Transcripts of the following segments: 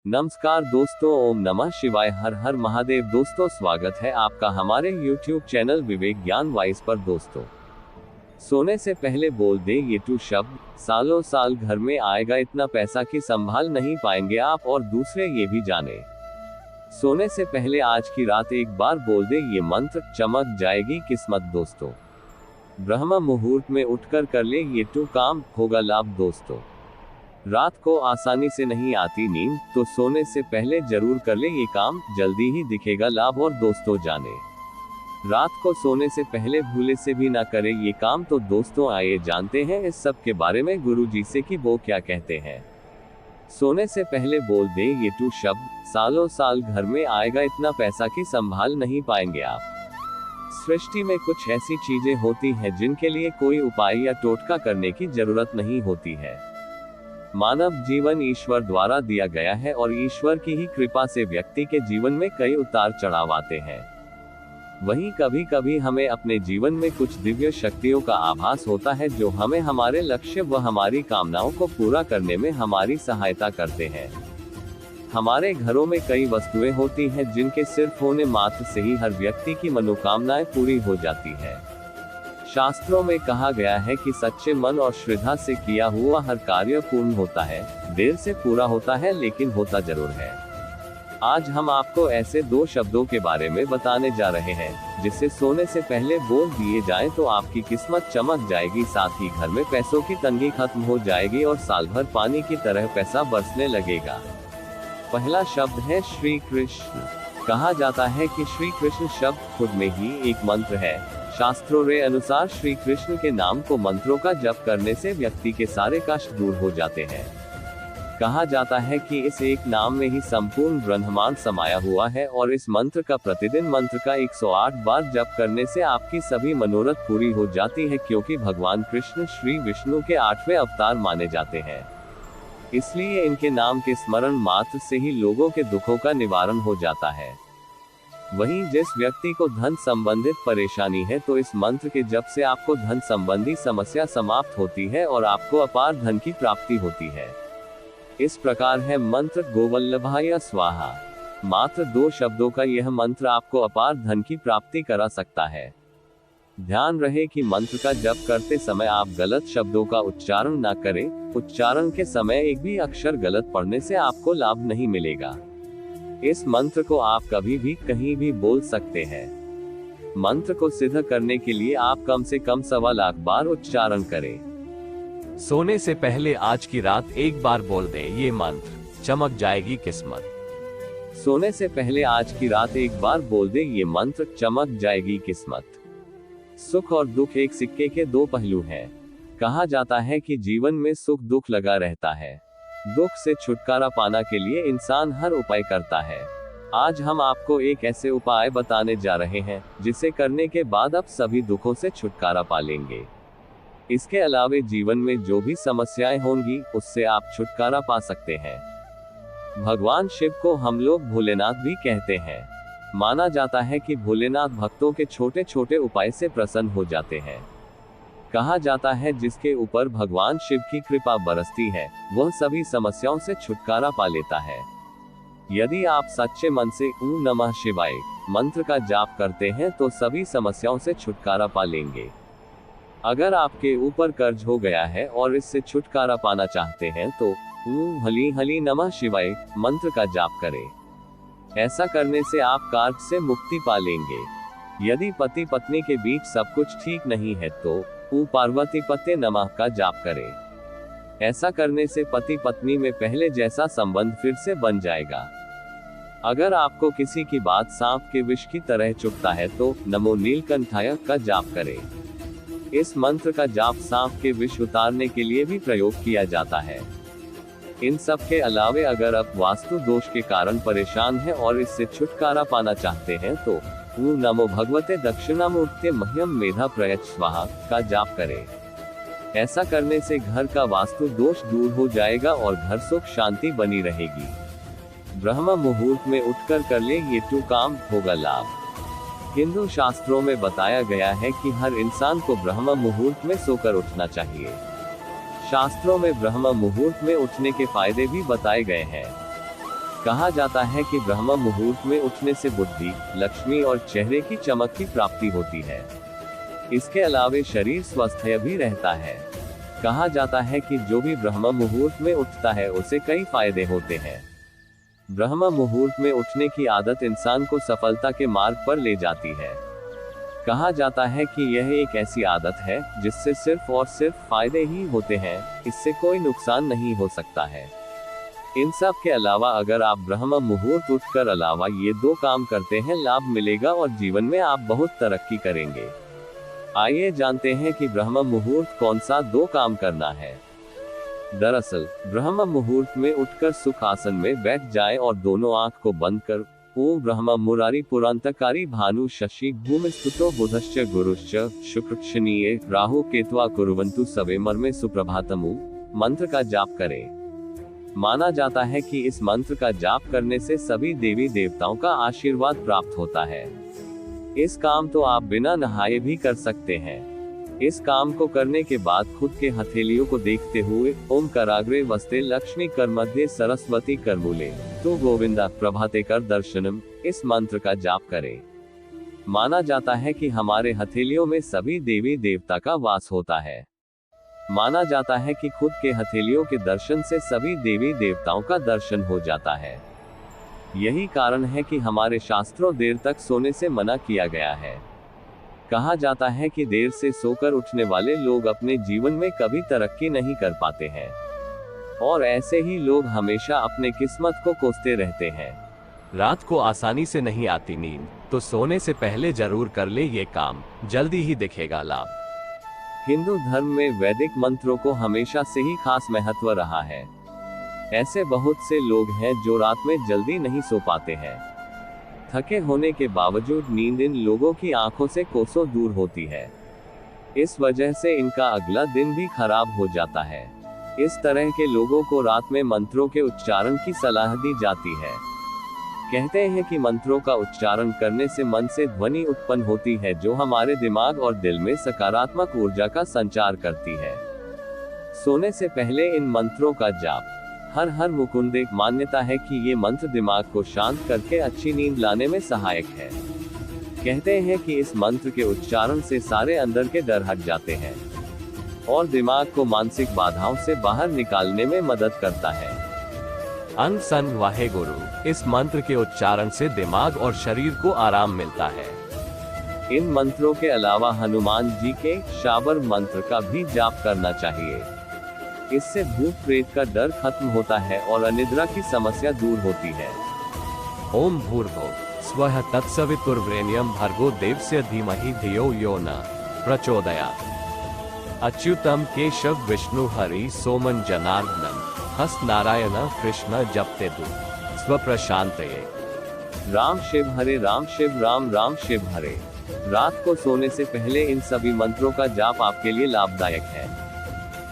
नमस्कार दोस्तों, ओम नमः शिवाय, हर हर महादेव। दोस्तों, स्वागत है आपका हमारे YouTube चैनल विवेक ज्ञान वाइस पर। दोस्तों, सोने से पहले बोल दे ये टू शब्द, सालों साल घर में आएगा इतना पैसा कि संभाल नहीं पाएंगे आप और दूसरे ये भी जाने। सोने से पहले आज की रात एक बार बोल दे ये मंत्र, चमक जाएगी किस्मत। दोस्तों, ब्रह्म मुहूर्त में उठकर कर ले ये टू काम, होगा लाभ। दोस्तों, रात को आसानी से नहीं आती नींद, तो सोने से पहले जरूर कर ले ये काम, जल्दी ही दिखेगा लाभ। और दोस्तों, जाने रात को सोने से पहले भूले से भी ना करे ये काम। तो दोस्तों, आइए जानते हैं इस सब के बारे में गुरु जी से कि वो क्या कहते हैं। सोने से पहले बोल दे ये टू शब्द, सालों साल घर में आएगा इतना पैसा कि संभाल नहीं पाएंगे आप। सृष्टि में कुछ ऐसी चीजें होती हैं जिनके लिए कोई उपाय या टोटका करने की जरूरत नहीं होती है। मानव जीवन ईश्वर द्वारा दिया गया है और ईश्वर की ही कृपा से व्यक्ति के जीवन में कई उतार चढ़ाव आते हैं। वहीं कभी कभी हमें अपने जीवन में कुछ दिव्य शक्तियों का आभास होता है जो हमें हमारे लक्ष्य व हमारी कामनाओं को पूरा करने में हमारी सहायता करते हैं। हमारे घरों में कई वस्तुएं होती हैं जिनके सिर्फ होने मात्र से ही हर व्यक्ति की मनोकामनाएं पूरी हो जाती है। शास्त्रों में कहा गया है कि सच्चे मन और श्रद्धा से किया हुआ हर कार्य पूर्ण होता है, देर से पूरा होता है लेकिन होता जरूर है। आज हम आपको ऐसे दो शब्दों के बारे में बताने जा रहे हैं जिसे सोने से पहले बोल दिए जाएं तो आपकी किस्मत चमक जाएगी, साथ ही घर में पैसों की तंगी खत्म हो जाएगी और साल भर पानी की तरह पैसा बरसने लगेगा। पहला शब्द है श्री कृष्ण। कहा जाता है कि श्री कृष्ण शब्द खुद में ही एक मंत्र है। शास्त्रों के अनुसार श्री कृष्ण के नाम को मंत्रों का जप करने से व्यक्ति के सारे कष्ट दूर हो जाते हैं। कहा जाता है कि इस एक नाम में ही संपूर्ण ब्रह्मांड समाया हुआ है और इस मंत्र का प्रतिदिन मंत्र का 108 बार जप करने से आपकी सभी मनोरथ पूरी हो जाती है, क्योंकि भगवान कृष्ण श्री विष्णु के 8वें अवतार माने जाते हैं। इसलिए इनके नाम के स्मरण मात्र से ही लोगों के दुखों का निवारण हो जाता है। वहीं जिस व्यक्ति को धन संबंधित परेशानी है तो इस मंत्र के जप से आपको धन संबंधी समस्या समाप्त होती है और आपको अपार धन की प्राप्ति होती है। इस प्रकार है मंत्र गोवल्लभाय स्वाहा। मात्र 2 शब्दों का यह मंत्र आपको अपार धन की प्राप्ति करा सकता है। ध्यान रहे कि मंत्र का जप करते समय आप गलत शब्दों का उच्चारण न करें। उच्चारण के समय एक भी अक्षर गलत पढ़ने से आपको लाभ नहीं मिलेगा। इस मंत्र को आप कभी भी कहीं भी बोल सकते हैं। मंत्र को सिद्ध करने के लिए आप कम से कम 1.25 लाख बार उच्चारण करें। सोने से पहले आज की रात एक बार बोल दें ये मंत्र, चमक जाएगी किस्मत। सोने से पहले आज की रात एक बार बोल दें ये मंत्र, चमक जाएगी किस्मत। सुख और दुख एक सिक्के के 2 पहलू हैं। कहा जाता है कि जीवन में सुख दुख लगा रहता है। दुख से छुटकारा पाने के लिए इंसान हर उपाय करता है। आज हम आपको एक ऐसे उपाय बताने जा रहे हैं जिसे करने के बाद आप सभी दुखों से छुटकारा पा लेंगे। इसके अलावा जीवन में जो भी समस्याएं होंगी उससे आप छुटकारा पा सकते हैं। भगवान शिव को हम लोग भोलेनाथ भी कहते हैं। माना जाता है कि भोलेनाथ भक्तों के छोटे छोटे उपाय से प्रसन्न हो जाते हैं। कहा जाता है जिसके ऊपर भगवान शिव की कृपा बरसती है वह सभी समस्याओं से छुटकारा पा लेता है। यदि आप सच्चे मन से ओम नमः शिवाय मंत्र का जाप करते हैं तो सभी समस्याओं से छुटकारा पा लेंगे। अगर आपके ऊपर कर्ज हो गया है और इससे छुटकारा पाना चाहते हैं तो ओम हली हली नमः शिवाय मंत्र का जाप करें। ऐसा करने से आप कर्ज से मुक्ति पा लेंगे। यदि पति पत्नी के बीच सब कुछ ठीक नहीं है तो ओम पार्वती पते नमः का जाप करें। ऐसा करने से पति पत्नी में पहले जैसा संबंध फिर से बन जाएगा। अगर आपको किसी की बात सांप के विष की तरह चुभता है तो नमो नीलकंठाय का जाप करें। इस मंत्र का जाप सांप के विष उतारने के लिए भी प्रयोग किया जाता है। इन सब के अलावे अगर आप वास्तु दोष के कारण परेशान हैं और इससे छुटकारा पाना चाहते हैं तो ओम नमो भगवते दक्षिणामूर्ते मह्यम मेधा प्रयच्छ स्वाहा का जाप करें। ऐसा करने से घर का वास्तु दोष दूर हो जाएगा और घर सुख शांति बनी रहेगी। ब्रह्म मुहूर्त में उठकर कर ले ये टू काम, होगा लाभ। हिंदू शास्त्रों में बताया गया है कि हर इंसान को ब्रह्म मुहूर्त में सोकर उठना चाहिए। शास्त्रों में ब्रह्म मुहूर्त में उठने के फायदे भी बताए गए हैं। कहा जाता है कि ब्रह्म मुहूर्त में उठने से बुद्धि, लक्ष्मी और चेहरे की चमक की प्राप्ति होती है। इसके अलावा शरीर स्वस्थ भी रहता है। कहा जाता है कि जो भी ब्रह्म मुहूर्त में उठता है उसे कई फायदे होते हैं। ब्रह्म मुहूर्त में उठने की आदत इंसान को सफलता के मार्ग पर ले जाती है। कहा जाता है कि यह एक ऐसी आदत है जिससे सिर्फ और सिर्फ फायदे ही होते हैं, इससे कोई नुकसान नहीं हो सकता है। इन सब के अलावा अगर आप ब्रह्म मुहूर्त उठकर अलावा ये 2 काम करते हैं, लाभ मिलेगा और जीवन में आप बहुत तरक्की करेंगे। आइए जानते हैं कि ब्रह्म मुहूर्त कौन सा 2 काम करना है। दरअसल ब्रह्म मुहूर्त में उठकर सुख आसन में बैठ जाए और दोनों आंख को बंद कर ओम ब्रह्म मुरारी पुरांतकारी भानु शशि भूमिस्तुतो बुधश्च गुरुश्च शुक्र शनिये राहु केतवा कुर्वन्तु सवेमर में सुप्रभातमु मंत्र का जाप करें। माना जाता है कि इस मंत्र का जाप करने से सभी देवी देवताओं का आशीर्वाद प्राप्त होता है। इस काम तो आप बिना नहाए भी कर सकते हैं। इस काम को करने के बाद खुद के हथेलियों को देखते हुए ओम कराग्रे वस्ते लक्ष्मी कर मध्य सरस्वती करमूले तो गोविंदा प्रभाते कर दर्शनम इस मंत्र का जाप करें। माना जाता है कि हमारे हथेलियों में सभी देवी देवता का वास होता है। माना जाता है कि खुद के हथेलियों के दर्शन से सभी देवी देवताओं का दर्शन हो जाता है। यही कारण है कि हमारे शास्त्रों देर तक सोने से मना किया गया है। कहा जाता है कि देर से सोकर उठने वाले लोग अपने जीवन में कभी तरक्की नहीं कर पाते हैं और ऐसे ही लोग हमेशा अपने किस्मत को कोसते रहते हैं। रात को आसानी से नहीं आती नींद, तो सोने से पहले जरूर कर ले ये काम, जल्दी ही दिखेगा लाभ। हिंदू धर्म में वैदिक मंत्रों को हमेशा से ही खास महत्व रहा है। ऐसे बहुत से लोग हैं जो रात में जल्दी नहीं सो पाते हैं। थके होने के बावजूद नींद इन लोगों की आंखों से कोसों दूर होती है। इस वजह से इनका अगला दिन भी खराब हो जाता है। इस तरह के लोगों को रात में मंत्रों के उच्चारण की सलाह दी जाती है। कहते हैं कि मंत्रों का उच्चारण करने से मन से ध्वनि उत्पन्न होती है जो हमारे दिमाग और दिल में सकारात्मक ऊर्जा का संचार करती है। सोने से पहले इन मंत्रों का जाप। हर हर मुकुंदे मान्यता है कि ये मंत्र दिमाग को शांत करके अच्छी नींद लाने में सहायक है। कहते हैं कि इस मंत्र के उच्चारण से सारे अंदर के डर हट जाते हैं और दिमाग को मानसिक बाधाओं से बाहर निकालने में मदद करता है। अन सन वाहे गुरु इस मंत्र के उच्चारण से दिमाग और शरीर को आराम मिलता है। इन मंत्रों के अलावा हनुमान जी के शाबर मंत्र का भी जाप करना चाहिए। इससे भूत प्रेत का डर खत्म होता है और अनिद्रा की समस्या दूर होती है। ओम भूर्भुवः स्वः तत्सवितुर्वरेण्यं भर्गो देवस्य धीमहि धियो यो न प्रचोदयात्। अच्युतम केशव विष्णु हरि सोमन जनार्दनम हस्त नारायण कृष्ण जपते दु स्वप्रशांतये। राम शिव हरे राम शिव राम राम शिव हरे। रात को सोने से पहले इन सभी मंत्रों का जाप आपके लिए लाभदायक है।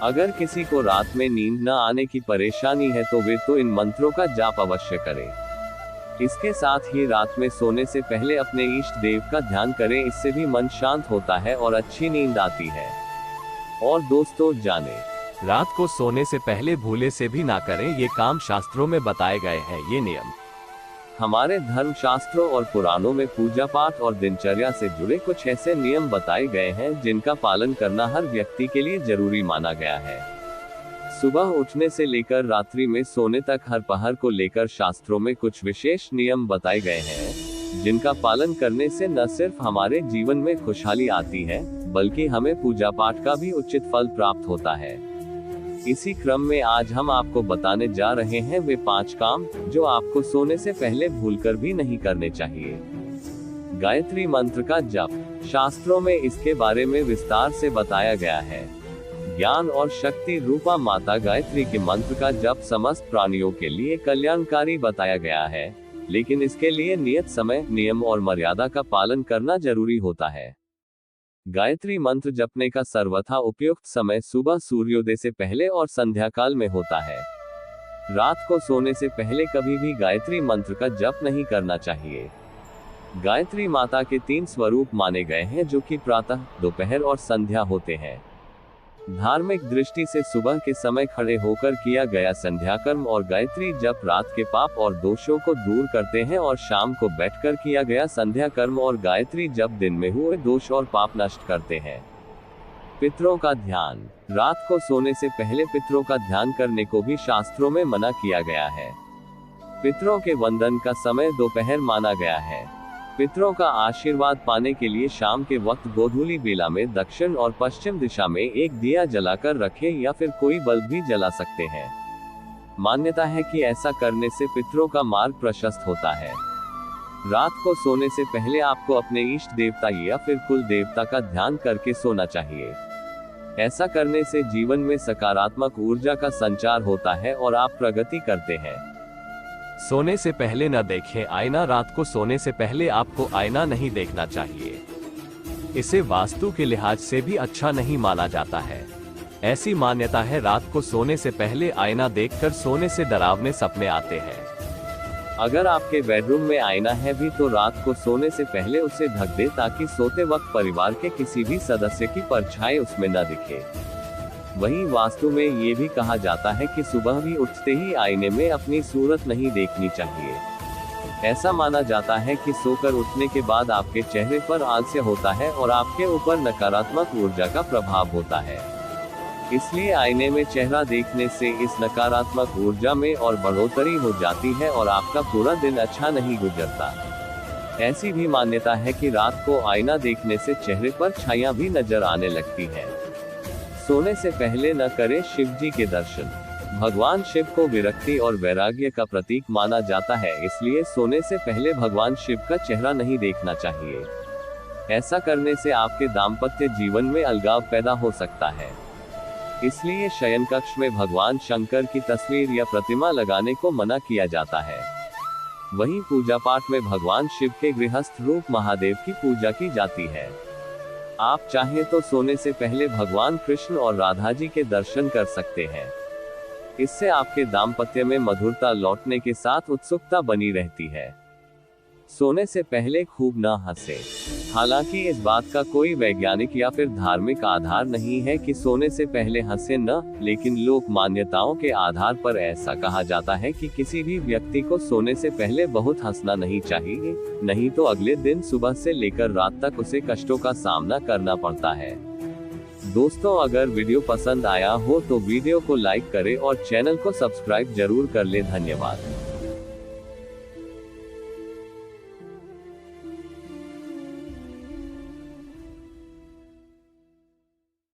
अगर किसी को रात में नींद न आने की परेशानी है तो वे तो इन मंत्रों का जाप अवश्य करें। इसके साथ ही रात में सोने से पहले अपने इष्ट देव का ध्यान करें, इससे भी मन शांत होता है और अच्छी नींद आती है। और दोस्तों जाने, रात को सोने से पहले भूले से भी ना करें, ये काम शास्त्रों में बताए गए हैं। ये नियम हमारे धर्म शास्त्रों और पुराणों में पूजा पाठ और दिनचर्या से जुड़े कुछ ऐसे नियम बताए गए हैं जिनका पालन करना हर व्यक्ति के लिए जरूरी माना गया है। सुबह उठने से लेकर रात्रि में सोने तक हर पहर को लेकर शास्त्रों में कुछ विशेष नियम बताए गए हैं जिनका पालन करने से न सिर्फ हमारे जीवन में खुशहाली आती है बल्कि हमें पूजा पाठ का भी उचित फल प्राप्त होता है। इसी क्रम में आज हम आपको बताने जा रहे हैं वे 5 काम जो आपको सोने से पहले भूलकर भी नहीं करने चाहिए। गायत्री मंत्र का जप। शास्त्रों में इसके बारे में विस्तार से बताया गया है। ज्ञान और शक्ति रूपा माता गायत्री के मंत्र का जप समस्त प्राणियों के लिए कल्याणकारी बताया गया है, लेकिन इसके लिए नियत समय, नियम और मर्यादा का पालन करना जरूरी होता है। गायत्री मंत्र जपने का सर्वथा उपयुक्त समय सुबह सूर्योदय से पहले और संध्या काल में होता है। रात को सोने से पहले कभी भी गायत्री मंत्र का जप नहीं करना चाहिए। गायत्री माता के 3 स्वरूप माने गए हैं जो कि प्रातः, दोपहर और संध्या होते हैं। धार्मिक दृष्टि से सुबह के समय खड़े होकर किया गया संध्या कर्म और गायत्री जप रात के पाप और दोषों को दूर करते हैं, और शाम को बैठकर किया गया संध्या कर्म और गायत्री जप दिन में हुए दोष और पाप नष्ट करते हैं। पितरों का ध्यान। रात को सोने से पहले पितरों का ध्यान करने को भी शास्त्रों में मना किया गया है। पितरों के वंदन का समय दोपहर माना गया है। पितरों का आशीर्वाद पाने के लिए शाम के वक्त गोधूली बेला में दक्षिण और पश्चिम दिशा में एक दिया जलाकर रखें या फिर कोई बल्ब भी जला सकते हैं। मान्यता है कि ऐसा करने से पितरों का मार्ग प्रशस्त होता है। रात को सोने से पहले आपको अपने इष्ट देवता या फिर कुल देवता का ध्यान करके सोना चाहिए। ऐसा करने से जीवन में सकारात्मक ऊर्जा का संचार होता है और आप प्रगति करते हैं। सोने से पहले न देखें आईना। रात को सोने से पहले आपको आईना नहीं देखना चाहिए। इसे वास्तु के लिहाज से भी अच्छा नहीं माना जाता है। ऐसी मान्यता है रात को सोने से पहले आईना देखकर सोने से डरावने सपने आते हैं। अगर आपके बेडरूम में आईना है भी तो रात को सोने से पहले उसे ढक दे ताकि सोते वक्त परिवार के किसी भी सदस्य की परछाई उसमें न दिखे। वहीं वास्तु में ये भी कहा जाता है कि सुबह भी उठते ही आईने में अपनी सूरत नहीं देखनी चाहिए। ऐसा माना जाता है कि सोकर उठने के बाद आपके चेहरे पर आलस्य होता है और आपके ऊपर नकारात्मक ऊर्जा का प्रभाव होता है। इसलिए आईने में चेहरा देखने से इस नकारात्मक ऊर्जा में और बढ़ोतरी हो जाती है और आपका पूरा दिन अच्छा नहीं गुजरता। ऐसी भी मान्यता है कि रात को आईना देखने से चेहरे पर छाइयां भी नजर आने लगती हैं। सोने से पहले न करें शिव जी के दर्शन। भगवान शिव को विरक्ति और वैराग्य का प्रतीक माना जाता है, इसलिए सोने से पहले भगवान शिव का चेहरा नहीं देखना चाहिए। ऐसा करने से आपके दाम्पत्य जीवन में अलगाव पैदा हो सकता है। इसलिए शयन कक्ष में भगवान शंकर की तस्वीर या प्रतिमा लगाने को मना किया जाता है। वहीं पूजा पाठ में भगवान शिव के गृहस्थ रूप महादेव की पूजा की जाती है। आप चाहें तो सोने से पहले भगवान कृष्ण और राधा जी के दर्शन कर सकते हैं। इससे आपके दाम्पत्य में मधुरता लौटने के साथ उत्सुकता बनी रहती है। सोने से पहले खूब न हंसे। हालांकि इस बात का कोई वैज्ञानिक या फिर धार्मिक आधार नहीं है कि सोने से पहले हंसे न, लेकिन लोक मान्यताओं के आधार पर ऐसा कहा जाता है कि किसी भी व्यक्ति को सोने से पहले बहुत हंसना नहीं चाहिए, नहीं तो अगले दिन सुबह से लेकर रात तक उसे कष्टों का सामना करना पड़ता है। दोस्तों, अगर वीडियो पसंद आया हो तो वीडियो को लाइक करें और चैनल को सब्सक्राइब जरूर कर लें। धन्यवाद।